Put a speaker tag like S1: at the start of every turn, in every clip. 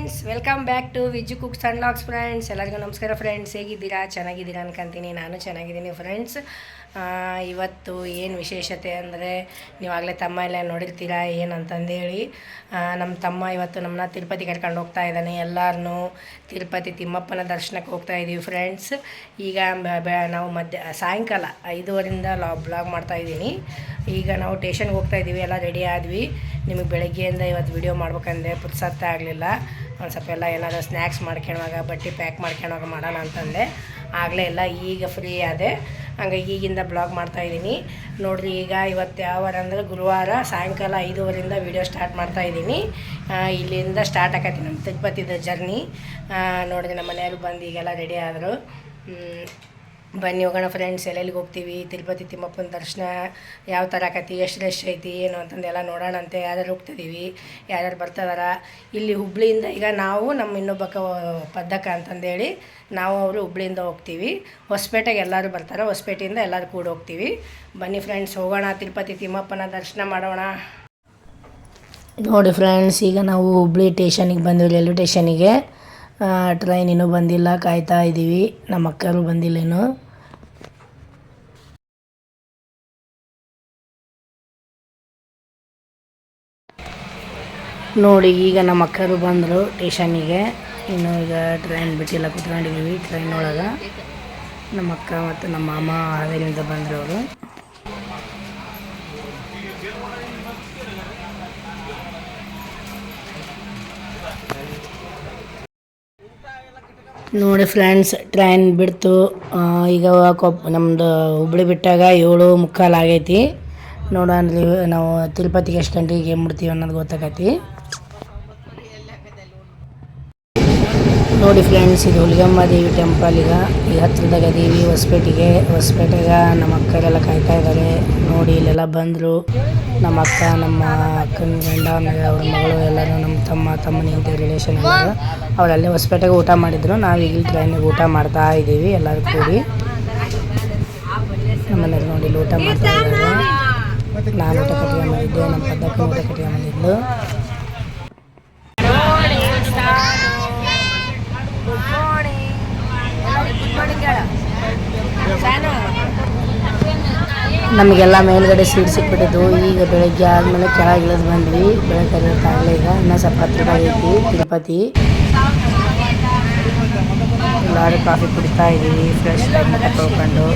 S1: Friends, welcome back to Viju cooks and logs friends. ಎಲ್ಲರಿಗೂ ನಮಸ್ಕಾರ friends. ಹೇಗಿದ್ದೀರಾ? ಚೆನ್ನಾಗಿದ್ದೀರಾ ಅನ್ಕೊಂತೀನಿ. ನಾನು ಚೆನ್ನಾಗಿದ್ದೀನಿ ಫ್ರೆಂಡ್ಸ್. ಇವತ್ತು ಏನು ವಿಶೇಷತೆ ಅಂದರೆ, ನೀವಾಗಲೇ ತಮ್ಮ ಎಲ್ಲ ನೋಡಿರ್ತೀರಾ ಏನಂತಂದೇಳಿ. ನಮ್ಮ ತಮ್ಮ ಇವತ್ತು ನಮ್ಮನ್ನ ತಿರುಪತಿ ಕರ್ಕೊಂಡು ಹೋಗ್ತಾ ಇದ್ದಾನೆ. ಎಲ್ಲರೂ ತಿರುಪತಿ ತಿಮ್ಮಪ್ಪನ ದರ್ಶನಕ್ಕೆ ಹೋಗ್ತಾ ಇದ್ದೀವಿ ಫ್ರೆಂಡ್ಸ್. ಈಗ ನಾವು ಸಾಯಂಕಾಲ 5:15 ಬ್ಲಾಗ್ ಮಾಡ್ತಾಯಿದ್ದೀನಿ. ಈಗ ನಾವು ಟೇಷನ್ಗೆ ಹೋಗ್ತಾ ಇದ್ದೀವಿ. ಎಲ್ಲ ರೆಡಿ ಆದ್ವಿ. ನಿಮಗೆ ಬೆಳಗ್ಗೆಯಿಂದ ಇವತ್ತು ವಿಡಿಯೋ ಮಾಡ್ಬೇಕಂದ್ರೆ ಪುರ್ಸತ್ತೆ ಆಗಲಿಲ್ಲ. ಒಂದು ಸ್ವಲ್ಪ ಎಲ್ಲ ಏನಾದರೂ ಸ್ನ್ಯಾಕ್ಸ್ ಮಾಡ್ಕೊಳ್ಳುವಾಗ, ಬಟ್ಟೆ ಪ್ಯಾಕ್ ಮಾಡ್ಕೊಳ್ಳುವಾಗ ಮಾಡೋಣ ಅಂತಂದೆ. ಆಗಲೇ ಎಲ್ಲ ಈಗ ಫ್ರೀ ಆದೆ. ಹಂಗಾಗಿ ಈಗಿಂದ ಬ್ಲಾಗ್ ಮಾಡ್ತಾಯಿದ್ದೀನಿ ನೋಡಿರಿ. ಈಗ ಇವತ್ತು ಯಾವ ವಾರ ಅಂದರೆ ಗುರುವಾರ ಸಾಯಂಕಾಲ 5:15 ವೀಡಿಯೋ ಸ್ಟಾರ್ಟ್ ಮಾಡ್ತಾಯಿದ್ದೀನಿ. ಇಲ್ಲಿಂದ ಸ್ಟಾರ್ಟ್ ಆಕೈತಿ ನಮ್ಮ ತಿರುಪತಿದ ಜರ್ನಿ. ನೋಡಿರಿ, ನಮ್ಮ ಮನೆಯವರು ಬಂದು ಈಗೆಲ್ಲ ರೆಡಿ ಆದರು. ಬನ್ನಿ ಹೋಗೋಣ ಫ್ರೆಂಡ್ಸ್. ಎಲ್ಲೆಲ್ಲಿಗೆ ಹೋಗ್ತೀವಿ, ತಿರುಪತಿ ತಿಮ್ಮಪ್ಪನ ದರ್ಶನ ಯಾವ ಥರ ಆಕೈತಿ, ಎಷ್ಟು ರಶ್ ಐತಿ ಏನು ಅಂತಂದೆಲ್ಲ ನೋಡೋಣಂತೆ. ಯಾರ್ಯಾರು ಹೋಗ್ತಿದ್ದೀವಿ, ಯಾರ್ಯಾರು ಬರ್ತಿದಾರ. ಇಲ್ಲಿ ಹುಬ್ಳಿಯಿಂದ ಈಗ ನಾವು ನಮ್ಮ ಇನ್ನೊಬ್ಬಕ್ಕ ಪದ್ದಕ್ಕ ಅಂತಂದೇಳಿ ನಾವು ಅವರು ಹುಬ್ಳಿಯಿಂದ ಹೋಗ್ತೀವಿ. ಹೊಸಪೇಟೆಗೆ ಎಲ್ಲರೂ ಬರ್ತಾರೆ. ಹೊಸಪೇಟೆಯಿಂದ ಎಲ್ಲರೂ ಕೂಡ ಹೋಗ್ತೀವಿ. ಬನ್ನಿ ಫ್ರೆಂಡ್ಸ್, ಹೋಗೋಣ, ತಿರುಪತಿ ತಿಮ್ಮಪ್ಪನ ದರ್ಶನ ಮಾಡೋಣ. ನೋಡಿ ಫ್ರೆಂಡ್ಸ್, ಈಗ ನಾವು ಹುಬ್ಳಿ ಟೇಷನಿಗೆ ಬಂದಿವಿ, ರೈಲ್ವೆ ಟೇಷನಿಗೆ. ಟ್ರೈನ್ ಇನ್ನೂ ಬಂದಿಲ್ಲ, ಕಾಯ್ತಾ ಇದ್ದೀವಿ. ನಮ್ಮ ಅಕ್ಕರು ಬಂದಿಲ್ಲೇನು. ನೋಡಿ, ಈಗ ನಮ್ಮ ಅಕ್ಕರು ಬಂದರು ಟೇಷನಿಗೆ. ಇನ್ನು ಈಗ ಟ್ರೈನ್ ಬಿಟ್ಟಿಲ್ಲ, ಕೂತ್ಕೊಂಡಿದ್ದೀವಿ ಟ್ರೈನ್ ಒಳಗೆ. ನಮ್ಮ ಅಕ್ಕ ಮತ್ತು ನಮ್ಮ ಮಾಮ ಹಾವೇರಿಯಿಂದ ಬಂದರು ಅವರು. ನೋಡಿ ಫ್ರೆಂಡ್ಸ್, ಟ್ರೈನ್ ಬಿಡ್ತು. ಈಗ ನಮ್ಮದು ಹುಬ್ಳಿ ಬಿಟ್ಟಾಗ 7:45 ಆಗೈತಿ. ನೋಡೋಣ ನಾವು ತಿರುಪತಿಗೆ ಎಷ್ಟು ಗಂಟೆಗೆ ಮುಡ್ತೀವಿ ಅನ್ನೋದು ಗೊತ್ತಾಗೈತಿ. ನೋಡಿ ಫ್ರೆಂಡ್ಸ್, ಇದು ಹುಲಿಗೆಮ್ಮ ದೇವಿ ಟೆಂಪಲ್. ಈಗ ಹತ್ತಿರದಾಗ ಅದೀವಿ ಹೊಸಪೇಟೆಗೆ ನಮ್ಮ ಅಕ್ಕರೆಲ್ಲ ಕಾಯ್ತಾ ಇದ್ದಾರೆ. ನೋಡಿ, ಇಲ್ಲೆಲ್ಲ ಬಂದರು. ನಮ್ಮ ಅಕ್ಕ, ನಮ್ಮ ಅಕ್ಕನ ಗಂಡ, ಅವ್ರ ಮಗಳು ಎಲ್ಲರೂ, ನಮ್ಮ ತಮ್ಮನಿಗೆ ರಿಲೇಷನ್ ಎಲ್ಲರೂ ಅವರಲ್ಲೇ ಹೊಸಪೇಟೆಗೆ ಊಟ ಮಾಡಿದ್ರು. ನಾವು ಈಗ ಟ್ರೈನಿಗೆ ಊಟ ಮಾಡ್ತಾ ಇದ್ದೀವಿ ಎಲ್ಲರೂ ಕೂಡಿ. ನಮ್ಮನೇಲಿ ನೋಡಿ ಇಲ್ಲಿ ಊಟ ಮಾಡ್ತಾ ಇದ್ದಾರೆ. ನಾನು ಊಟ ಕಟ್ಕೊಂಡ್ಬಂದಿದ್ದೆ, ನಮ್ಮ ಪದ್ದಕ್ಕನ ಊಟ ಕಟ್ಕೊಂಡ್ಬಂದಿದ್ದು. ನಮಗೆಲ್ಲ ಮೇಲ್ಗಡೆ ಸೀಟ್ ಸಿಕ್ಬಿಟ್ಟಿದ್ದು. ಈಗ ಬೆಳಗ್ಗೆ ಆದಮೇಲೆ ಕೆಳಗಿಳಿದು ಬಂದ್ವಿ. ಬೆಳಗ್ಗೆ ಆಗಲೇ ಈಗ ಇನ್ನೂ ಸ್ವಲ್ಪ ಹತ್ತಿರದಾಗೈತಿ ತಿರುಪತಿ. ಎಲ್ಲರೂ ಕಾಫಿ ಕುಡಿತಾ ಇದ್ದೀವಿ, ಫ್ರೆಶ್ ಟೈಮ್ ತಗೊಂಡು.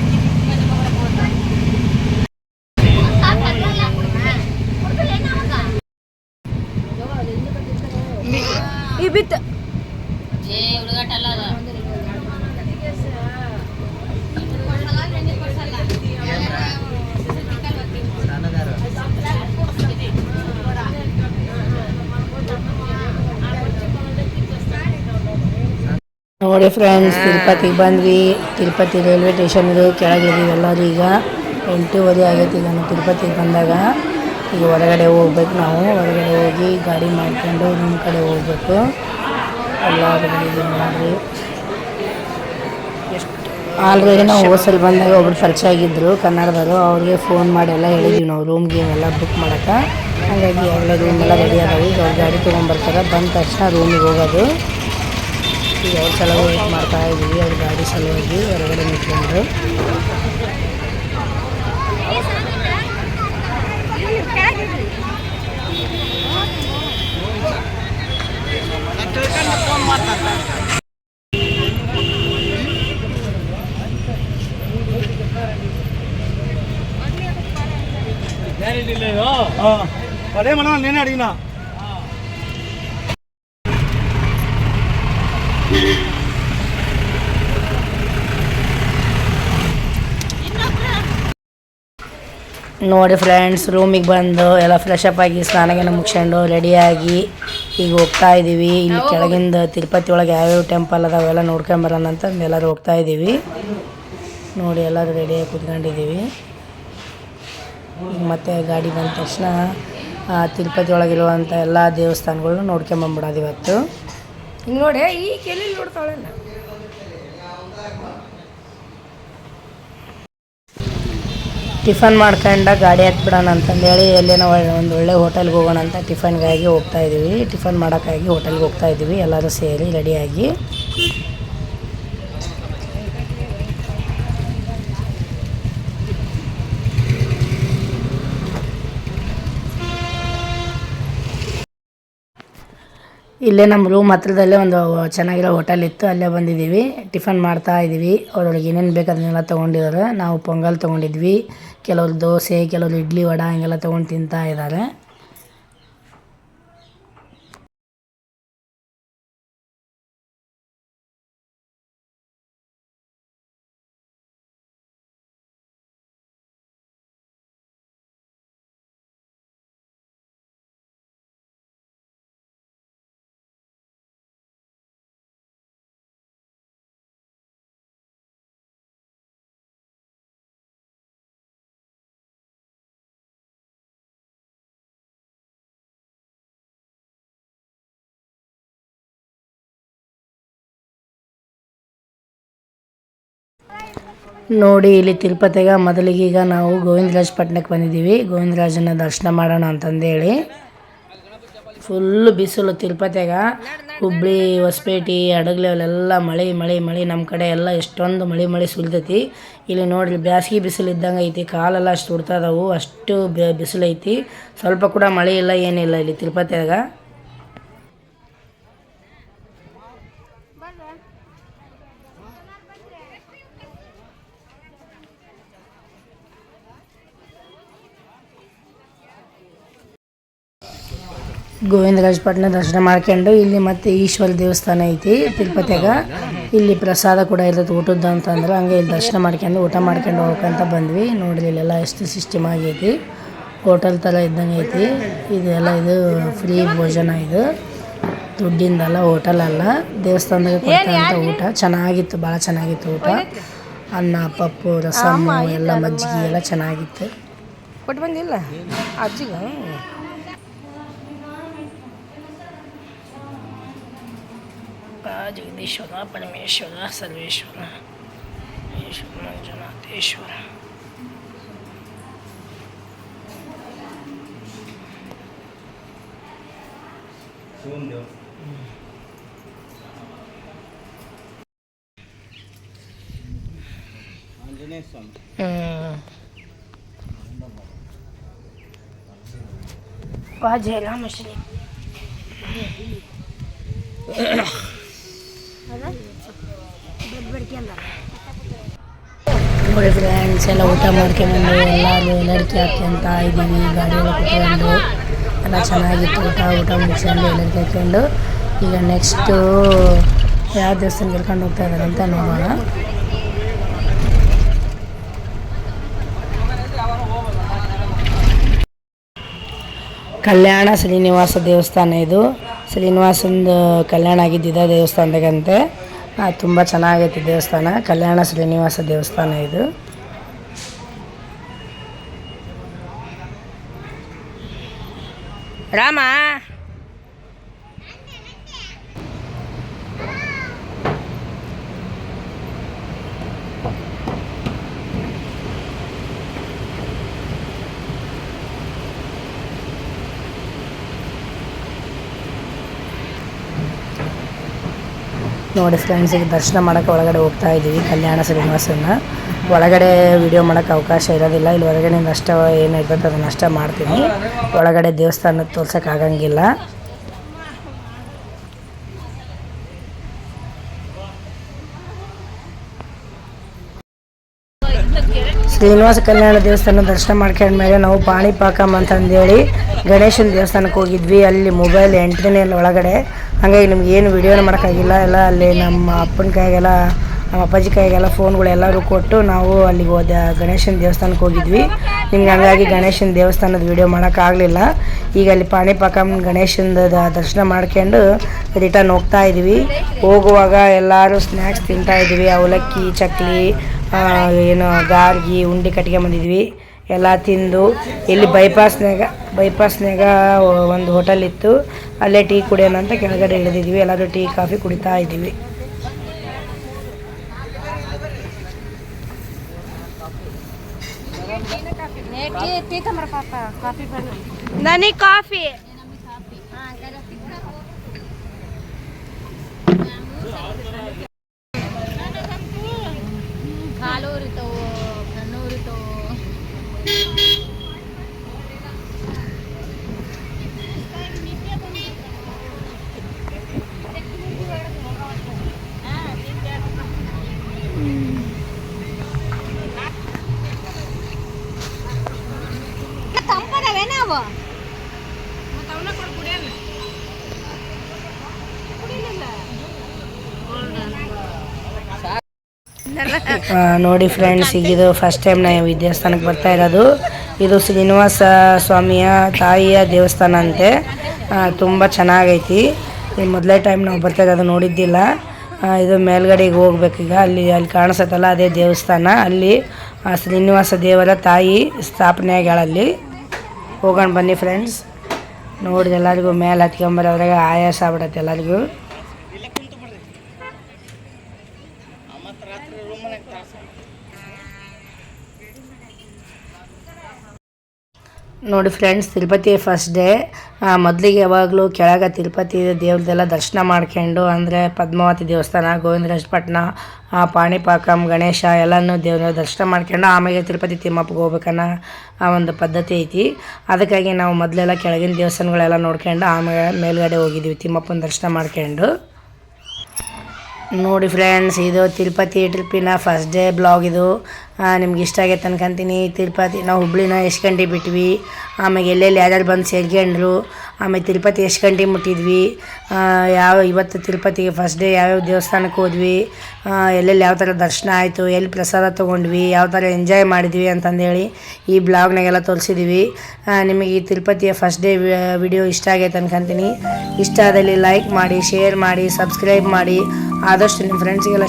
S1: ನೋಡಿ ಫ್ರೆಂಡ್ಸ್, ತಿರುಪತಿಗೆ ಬಂದ್ವಿ. ತಿರುಪತಿ ರೈಲ್ವೆ ಸ್ಟೇಷನ್ ಇದು, ಕೆಳಗಿದ್ದೀವಿ ಎಲ್ಲರೂ. ಈಗ 8:15 ಆಗೈತಿ. ಈಗ ನಾವು ತಿರುಪತಿಗೆ ಬಂದಾಗ ಈಗ ಹೊರಗಡೆ ಹೋಗ್ಬೇಕು. ನಾವು ಹೊರಗಡೆ ಹೋಗಿ ಗಾಡಿ ಮಾಡ್ಕೊಂಡು ರೂಮ್ ಕಡೆ ಹೋಗ್ಬೇಕು. ಎಲ್ಲರೂ ಬಂದಿದ್ದೀವಿ ನೋಡಿರಿ. ಆಲ್ರೆಡಿ ನಾವು ಹೋಸಲ್ಲಿ ಬಂದಾಗ ಒಬ್ರು ಪರಿಚಯ ಆಗಿದ್ದರು ಕನ್ನಡದವರು. ಅವ್ರಿಗೆ ಫೋನ್ ಮಾಡಿ ಎಲ್ಲ ಹೇಳಿದ್ವಿ ನಾವು ರೂಮ್ ಎಲ್ಲ ಬುಕ್ ಮಾಡೋಕ್ಕೆ. ಹಾಗಾಗಿ ಎಲ್ಲ ರೂಮೆಲ್ಲ ರೆಡಿ ಆದಾವೆ. ಈಗ ಅವ್ರು ಗಾಡಿ ತೊಗೊಂಬರ್ತಾರೆ. ಬಂದ ತಕ್ಷಣ ರೂಮಿಗೆ ಹೋಗೋದು. ಈಗ ಅವ್ರ ಸಲುವಾಗಿ ವೇಟ್ ಮಾಡ್ತಾ ಇದ್ದೀವಿ. ಅವ್ರ ಗಾಡಿ ಸಲುವಾಗಿ ಹೊರಗಡೆ ನಿಂತ್ಕೊಂಡು.
S2: ಅದೇ ಮನ ನೇನೆ ಅಡಿಗಿನ
S1: ನೋಡಿ ಫ್ರೆಂಡ್ಸ್, ರೂಮಿಗೆ ಬಂದು ಎಲ್ಲ ಫ್ರೆಶ್ ಅಪ್ ಆಗಿ ಸ್ನಾನಗೇನ ಮುಗಿಸ್ಕೊಂಡು ರೆಡಿಯಾಗಿ ಈಗ ಹೋಗ್ತಾ ಇದ್ದೀವಿ. ಇಲ್ಲಿ ಕೆಳಗಿಂದ ತಿರುಪತಿ ಒಳಗೆ ಯಾವ್ಯಾವ ಟೆಂಪಲ್ ಅದಾವೆಲ್ಲ ನೋಡ್ಕೊಂಬರೋಣ ಅಂತ ಎಲ್ಲರೂ ಹೋಗ್ತಾ ಇದ್ದೀವಿ. ನೋಡಿ, ಎಲ್ಲರೂ ರೆಡಿಯಾಗಿ ಕೂತ್ಕೊಂಡಿದ್ದೀವಿ. ಈಗ ಮತ್ತೆ ಗಾಡಿ ಬಂದ ತಕ್ಷಣ ತಿರುಪತಿ ಒಳಗಿರುವಂಥ ಎಲ್ಲ ದೇವಸ್ಥಾನಗಳನ್ನ ನೋಡ್ಕೊಂಬಂದ್ಬಿಡೋದು ಇವತ್ತು. ಹಿಂಗೆ ನೋಡಿ, ಈ ಕೆಲಿ ನೋಡ್ತಾಳೆಲ್ಲ. ಟಿಫನ್ ಮಾಡ್ಕೊಂಡು ಗಾಡಿ ಹತ್ಬಿಡೋಣ ಅಂತಂದೇಳಿ ಎಲ್ಲೇನೋ ಒಂದು ಒಳ್ಳೆ ಹೋಟೆಲ್ಗೆ ಹೋಗೋಣ ಅಂತ ಟಿಫನ್ಗಾಗಿ ಹೋಗ್ತಾ ಇದ್ದೀವಿ. ಟಿಫನ್ ಮಾಡೋಕ್ಕಾಗಿ ಹೋಟೆಲ್ಗೆ ಹೋಗ್ತಾ ಇದ್ದೀವಿ ಎಲ್ಲರೂ ಸೇರಿ ರೆಡಿಯಾಗಿ. ಇಲ್ಲೇ ನಮ್ಮ ರೂಮ್ ಹತ್ರದಲ್ಲೇ ಒಂದು ಚೆನ್ನಾಗಿರೋ ಹೋಟೆಲ್ ಇತ್ತು, ಅಲ್ಲೇ ಬಂದಿದ್ದೀವಿ. ಟಿಫನ್ ಮಾಡ್ತಾ ಇದ್ದೀವಿ. ಅವ್ರೊಳಗೆ ಏನೇನು ಬೇಕು ಅದನ್ನೆಲ್ಲ ತೊಗೊಂಡಿದ್ದಾರೆ. ನಾವು ಪೊಂಗಲ್ ತೊಗೊಂಡಿದ್ವಿ, ಕೆಲವರು ದೋಸೆ, ಕೆಲವರು ಇಡ್ಲಿ ವಡೆ ಹಿಂಗೆಲ್ಲ ತೊಗೊಂಡು ತಿಂತಾ ಇದ್ದಾರೆ. ನೋಡಿ ಇಲ್ಲಿ ತಿರುಪತಿಗೆ ಮೊದಲಿಗೀಗ ನಾವು ಗೋವಿಂದರಾಜ ಪಟ್ಟಣಕ್ಕೆ ಬಂದಿದ್ದೀವಿ. ಗೋವಿಂದರಾಜನ ದರ್ಶನ ಮಾಡೋಣ ಅಂತಂದೇಳಿ. ಫುಲ್ಲು ಬಿಸಿಲು ತಿರುಪತಿಯಾಗ. ಹುಬ್ಬಳ್ಳಿ, ಹೊಸಪೇಟೆ, ಹಡಗಲಿ ಅಲ್ಲೆಲ್ಲ ಮಳೆ ಮಳೆ ಮಳೆ. ನಮ್ಮ ಕಡೆ ಎಲ್ಲ ಎಷ್ಟೊಂದು ಮಳೆ ಸುಲ್ತೈತಿ. ಇಲ್ಲಿ ನೋಡ್ರಿ ಬ್ಯಾಸ್ಗೆ ಬಿಸಿಲು ಇದ್ದಂಗೆ ಐತಿ. ಕಾಲೆಲ್ಲ ಅಷ್ಟು ಉಡ್ತಾಯಿದಾವು, ಅಷ್ಟು ಬಿಸಿಲು ಐತಿ. ಸ್ವಲ್ಪ ಕೂಡ ಮಳೆ ಇಲ್ಲ, ಏನಿಲ್ಲ ಇಲ್ಲಿ ತಿರುಪತಿಯಾಗ. ಗೋವಿಂದರಾಜಪಟ್ಟಣ ದರ್ಶನ ಮಾಡ್ಕೊಂಡು ಇಲ್ಲಿ ಮತ್ತೆ ಈಶ್ವರ ದೇವಸ್ಥಾನ ಐತಿ ತಿರುಪತಿಯಾಗ. ಇಲ್ಲಿ ಪ್ರಸಾದ ಕೂಡ ಇರ್ತೈತೆ ಊಟದ್ದು ಅಂತಂದ್ರೆ, ಹಂಗೆ ಇಲ್ಲಿ ದರ್ಶನ ಮಾಡ್ಕೊಂಡು ಊಟ ಮಾಡ್ಕೊಂಡು ಹೋಗ್ಬೇಕಂತ ಬಂದ್ವಿ. ನೋಡ್ರಿ ಇಲ್ಲೆಲ್ಲ ಎಷ್ಟು ಸಿಸ್ಟಮ್ ಆಗೈತಿ, ಹೋಟೆಲ್ ಥರ ಇದ್ದಂಗೆ ಐತಿ. ಇದೆಲ್ಲ ಇದು ಫ್ರೀ ಭೋಜನ, ಇದು ದುಡ್ಡಿಂದಲ್ಲ, ಹೋಟೆಲ್ ಅಲ್ಲ, ದೇವಸ್ಥಾನದಾಗ ಕೊಡ್ತಾರಂಥ ಊಟ. ಚೆನ್ನಾಗಿತ್ತು, ಭಾಳ ಚೆನ್ನಾಗಿತ್ತು ಊಟ. ಅನ್ನ, ಪಪ್ಪು, ರಸಮ್ಮು ಎಲ್ಲ, ಮಜ್ಜಿಗೆ ಎಲ್ಲ ಚೆನ್ನಾಗಿತ್ತು. ಕೊಟ್ಟು ಬಂದಿಲ್ಲ ಅಜ್ಜಿಗೆ. ಜಗದೀಶ್ವರ, ಪರಮೇಶ್ವರ, ಸರ್ವೇಶ್ವರ, ಈಶ್ವರ, ಮಂಜುನಾಥೇಶ್ವರ. ಜಯರಾಮ ಶ್ರೀ ನೋಡಿ ಫ್ರೆಂಡ್ಸ್, ಎಲ್ಲ ಊಟ ಮಾಡ್ಕೊಂಡು ಎಲ್ಲರೂ ಲಡ್ಕಿ ಹಾಕ್ಕೊಂತ ಇದ್ದೀವಿ. ಗಾಡಿಯೆಲ್ಲ ಕುತ್ಕೊಂಡು ಎಲ್ಲ ಚೆನ್ನಾಗಿತ್ತು. ಊಟ ಮುಗಿಸ್ಕೊಂಡು ಲಡ್ಕಿ ಹಾಕ್ಕೊಂಡು ಈಗ ನೆಕ್ಸ್ಟು ಯಾವ ದೇವಸ್ಥಾನ ಕರ್ಕೊಂಡು ಹೋಗ್ತಾ ಇದ್ದಾರೆ ಅಂತ ನೋಡೋಣ. ಕಲ್ಯಾಣ ಶ್ರೀನಿವಾಸ ದೇವಸ್ಥಾನ ಇದು. ಶ್ರೀನಿವಾಸಂದು ಕಲ್ಯಾಣ ಆಗಿದ್ದಿದ್ದ ದೇವಸ್ಥಾನದಾಗಂತೆ. ತುಂಬ ಚೆನ್ನಾಗೈತಿ ದೇವಸ್ಥಾನ. ಕಲ್ಯಾಣ ಶ್ರೀನಿವಾಸ ದೇವಸ್ಥಾನ ಇದು. ರಾಮ ನೋಡಿ ಫ್ರೆಂಡ್ಸ್, ಈಗ ದರ್ಶನ ಮಾಡೋಕ್ಕೆ ಒಳಗಡೆ ಹೋಗ್ತಾ ಇದ್ದೀವಿ ಕಲ್ಯಾಣ ಶ್ರೀನಿವಾಸನ. ಒಳಗಡೆ ವಿಡಿಯೋ ಮಾಡೋಕ್ಕೆ ಅವಕಾಶ ಇರೋದಿಲ್ಲ. ಇಲ್ಲಿ ಹೊರಗಡೆ ಅಷ್ಟೇ ಏನು ಇರ್ತದೆ ಅದನ್ನು ಅಷ್ಟೇ ಮಾಡ್ತೀನಿ. ಒಳಗಡೆ ದೇವಸ್ಥಾನ ತೋರ್ಸೋಕ್ಕಾಗಂಗಿಲ್ಲ. ಶ್ರೀನಿವಾಸ ಕಲ್ಯಾಣ ದೇವಸ್ಥಾನ ದರ್ಶನ ಮಾಡ್ಕೊಂಡ್ಮೇಲೆ ನಾವು ಪಾಣಿಪಾಕಂ ಅಂತಂದೇಳಿ ಗಣೇಶನ ದೇವಸ್ಥಾನಕ್ಕೆ ಹೋಗಿದ್ವಿ. ಅಲ್ಲಿ ಮೊಬೈಲ್ ಎಂಟ್ರಿನೇ ಇಲ್ಲ ಒಳಗಡೆ. ಹಾಗಾಗಿ ನಿಮ್ಗೆ ಏನು ವಿಡಿಯೋನ ಮಾಡೋಕ್ಕಾಗಿಲ್ಲ. ಎಲ್ಲ ಅಲ್ಲಿ ನಮ್ಮ ಅಪ್ಪನ ಕೈಗೆಲ್ಲ, ನಮ್ಮ ಅಪ್ಪಾಜಿ ಕೈಗೆಲ್ಲ ಫೋನ್ಗಳೆಲ್ಲರೂ ಕೊಟ್ಟು ನಾವು ಅಲ್ಲಿಗೆ ಹೋದ ಗಣೇಶನ ದೇವಸ್ಥಾನಕ್ಕೆ ಹೋಗಿದ್ವಿ. ನಿಮ್ಗೆ ಹಂಗಾಗಿ ಗಣೇಶನ ದೇವಸ್ಥಾನದ ವಿಡಿಯೋ ಮಾಡೋಕ್ಕಾಗಲಿಲ್ಲ. ಈಗ ಅಲ್ಲಿ ಪಾಣಿಪಾಕಂ ಗಣೇಶನ ದರ್ಶನ ಮಾಡ್ಕೊಂಡು ರಿಟರ್ನ್ ಹೋಗ್ತಾ ಇದ್ದೀವಿ. ಹೋಗುವಾಗ ಎಲ್ಲರೂ ಸ್ನ್ಯಾಕ್ಸ್ ತಿಂತಾಯಿದ್ವಿ. ಅವಲಕ್ಕಿ, ಚಕ್ಲಿ, ಏನು ಗಾರ್ಗಿ, ಉಂಡೆ ಕಟ್ಕೊಂಬಂದಿದ್ವಿ. ಎಲ್ಲ ತಿಂದು ಇಲ್ಲಿ ಬೈಪಾಸ್ನಾಗ ಒಂದು ಹೋಟೆಲ್ ಇತ್ತು, ಅಲ್ಲೇ ಟೀ ಕುಡಿಯೋಣ ಅಂತ ಕೆಳಗಡೆ ಇಳಿದಿದ್ವಿ. ಎಲ್ಲರೂ ಟೀ ಕಾಫಿ ಕುಡಿತಾ ಇದ್ದೀವಿ. ನನಗೆ ಕಾಫಿ.
S3: ಕಾಲು ಉರಿತಾವು, ಕಣ್ಣು ಉರಿತಾವು. ತಂಪದವೇ ನಾವು
S1: ನೋಡಿ ಫ್ರೆಂಡ್ಸ್, ಈಗಿದು ಫಸ್ಟ್ ಟೈಮ್ ನಾವು ಈ ದೇವಸ್ಥಾನಕ್ಕೆ ಬರ್ತಾ ಇರೋದು. ಇದು ಶ್ರೀನಿವಾಸ ಸ್ವಾಮಿಯ ತಾಯಿಯ ದೇವಸ್ಥಾನ ಅಂತೆ. ತುಂಬ ಚೆನ್ನಾಗೈತಿ. ಇದು ಮೊದಲೇ ಟೈಮ್ ನಾವು ಬರ್ತಾ ಇರೋದು, ನೋಡಿದ್ದಿಲ್ಲ. ಇದು ಮೇಲ್ಗಡೆಗೆ ಹೋಗ್ಬೇಕೀಗ. ಅಲ್ಲಿ ಕಾಣಿಸುತ್ತಲ್ಲ ಅದೇ ದೇವಸ್ಥಾನ. ಅಲ್ಲಿ ಶ್ರೀನಿವಾಸ ದೇವರ ತಾಯಿ ಸ್ಥಾಪನೆ ಆಗ್ಯಾಳಲ್ಲಿ. ಹೋಗೋಣ ಬನ್ನಿ ಫ್ರೆಂಡ್ಸ್. ನೋಡಿ ಎಲ್ಲರಿಗೂ ಮೇಲೆ ಹತ್ಕೊಂಬರೋದ್ರಾಗ ಆಯಾಸ ಆಗ್ಬಿಡತ್ತೆ ಎಲ್ಲರಿಗೂ. ನೋಡಿ ಫ್ರೆಂಡ್ಸ್, ತಿರುಪತಿ ಫಸ್ಟ್ ಡೇ. ಮೊದಲಿಗೆ ಯಾವಾಗಲೂ ಕೆಳಗೆ ತಿರುಪತಿ ದೇವ್ರದ್ದೆಲ್ಲ ದರ್ಶನ ಮಾಡ್ಕೊಂಡು, ಅಂದರೆ ಪದ್ಮಾವತಿ ದೇವಸ್ಥಾನ, ಗೋವಿಂದರಾಜಪಟ್ಟಣ, ಪಾಣಿಪಾಕಂ, ಗಣೇಶ ಎಲ್ಲನೂ ದೇವ್ರ ದರ್ಶನ ಮಾಡ್ಕೊಂಡು ಆಮೇಲೆ ತಿರುಪತಿ ತಿಮ್ಮಪ್ಪಗೆ ಹೋಗ್ಬೇಕನ್ನೋ ಆ ಒಂದು ಪದ್ಧತಿ ಐತಿ. ಅದಕ್ಕಾಗಿ ನಾವು ಮೊದಲೆಲ್ಲ ಕೆಳಗಿನ ದೇವಸ್ಥಾನಗಳೆಲ್ಲ ನೋಡ್ಕೊಂಡು ಆಮೇಲೆ ಮೇಲ್ಗಡೆ ಹೋಗಿದ್ದೀವಿ ತಿಮ್ಮಪ್ಪನ ದರ್ಶನ ಮಾಡ್ಕೊಂಡು. ನೋಡಿ ಫ್ರೆಂಡ್ಸ್, ಇದು ತಿರುಪತಿ ಟ್ರಿಪ್ಪಿನ ಫಸ್ಟ್ ಡೇ ಬ್ಲಾಗ್. ಇದು ನಿಮ್ಗೆ ಇಷ್ಟ ಆಗೈತೆ ಅನ್ಕೊಂತೀನಿ. ತಿರುಪತಿ ನಾವು ಹುಬ್ಳಿನ ಎಷ್ಟು ಗಂಟೆ ಬಿಟ್ವಿ, ಆಮೇಲೆ ಎಲ್ಲೆಲ್ಲಿ ಯಾರ್ಯಾರು ಬಂದು ಸೇರ್ಕೊಂಡ್ರು, ಆಮೇಲೆ ತಿರುಪತಿ ಎಷ್ಟು ಗಂಟೆ ಮುಟ್ಟಿದ್ವಿ, ಇವತ್ತು ತಿರುಪತಿಗೆ ಫಸ್ಟ್ ಡೇ ಯಾವ್ಯಾವ ದೇವಸ್ಥಾನಕ್ಕೆ ಹೋದ್ವಿ, ಎಲ್ಲೆಲ್ಲಿ ಯಾವ ಥರ ದರ್ಶನ ಆಯಿತು, ಎಲ್ಲಿ ಪ್ರಸಾದ ತೊಗೊಂಡ್ವಿ, ಯಾವ ಥರ ಎಂಜಾಯ್ ಮಾಡಿದ್ವಿ ಅಂತಂದೇಳಿ ಈ ಬ್ಲಾಗ್ನಾಗೆಲ್ಲ ತೋರಿಸಿದ್ವಿ. ನಿಮಗೆ ಈ ತಿರುಪತಿಯ ಫಸ್ಟ್ ಡೇ ವಿಡಿಯೋ ಇಷ್ಟ ಆಗೈತೆ ಅನ್ಕೊಂತೀನಿ. ಇಷ್ಟ ಆದಲ್ಲಿ ಲೈಕ್ ಮಾಡಿ, ಶೇರ್ ಮಾಡಿ, ಸಬ್ಸ್ಕ್ರೈಬ್ ಮಾಡಿ. ಆದಷ್ಟು ನಿಮ್ಮ ಫ್ರೆಂಡ್ಸಿಗೆಲ್ಲ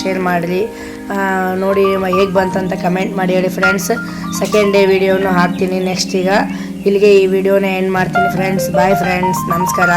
S1: ಶೇರ್ ಮಾಡಿರಿ. ನೋಡಿ ಹೇಗೆ ಬಂತಂತ ಕಮೆಂಟ್ ಮಾಡಿ ಹೇಳಿ ಫ್ರೆಂಡ್ಸ್. ಸೆಕೆಂಡ್ ಡೇ ವಿಡಿಯೋನು ಹಾಕ್ತೀನಿ ನೆಕ್ಸ್ಟ್. ಈಗ ಇಲ್ಲಿಗೆ ಈ ವಿಡಿಯೋನ ಎಂಡ್ ಮಾಡ್ತೀನಿ ಫ್ರೆಂಡ್ಸ್. ಬಾಯ್ ಫ್ರೆಂಡ್ಸ್, ನಮಸ್ಕಾರ.